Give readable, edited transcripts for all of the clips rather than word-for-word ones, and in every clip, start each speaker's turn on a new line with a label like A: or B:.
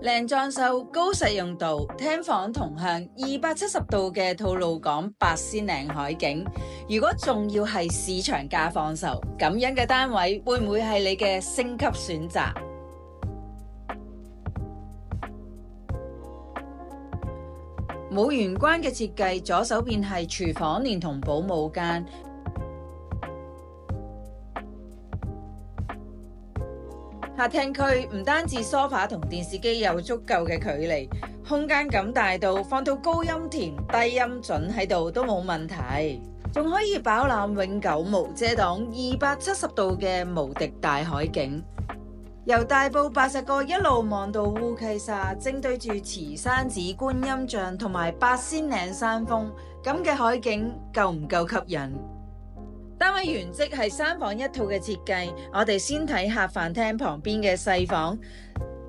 A: 靚裝修、高實用度，廳房同向270度嘅吐露港八仙嶺海景。如果仲要係市場價放售，咁樣嘅單位會唔會係你嘅升級選擇？冇玄關嘅設計，左手邊係廚房連同保姆間。客廳區唔單止梳化同電視機有足夠嘅距離，空間感大到放到高音甜、低音準喺度都冇問題，仲可以飽覽永久無遮擋270度嘅無敵大海景。由大埔80個一路望到烏溪沙，正對住慈山寺觀音像同埋八仙嶺山峰，咁嘅海景夠唔夠吸引？單位原則係3房1套嘅設計，我哋先睇客飯廳旁邊嘅細房。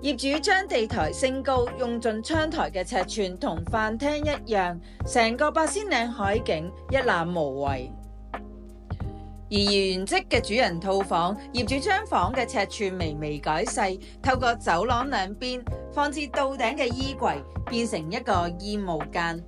A: 業主將地台升高，用盡窗台嘅尺寸同飯廳一樣，成個八仙嶺海景一覽無遺。而原則嘅主人套房，業主將房嘅尺寸微微改細，透過走廊兩邊放置到頂嘅衣櫃，變成一個衣帽間。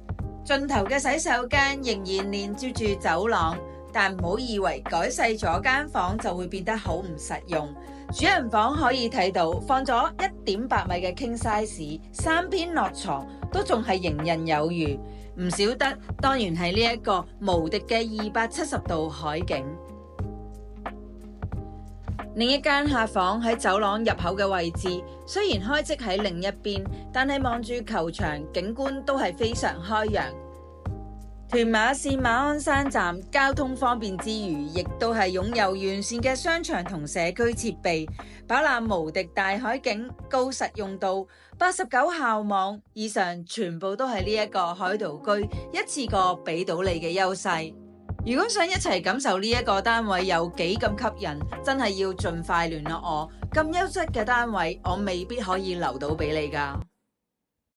A: 盡頭嘅洗手間仍然連接住走廊，但唔好以為改細咗間房就會變得好唔實用。主人房可以睇到放咗1.8米嘅 king size， 3邊落床都仲係游刃有餘。唔少得當然係呢一個無敵嘅270度海景。另一間客房喺走廊入口嘅位置，雖然開則喺另一邊，但係望住球場景觀都係非常開揚。屯馬綫馬鞍山站交通方便之餘，亦都係擁有完善嘅商場同社區設備，飽覽無敵大海景，高實用度，89校網以上全部都係呢一個海盜居一次過俾到你嘅優勢。如果想一齊感受呢一個單位有幾咁吸引，真係要盡快聯絡我。咁優質嘅單位，我未必可以留到俾你㗎。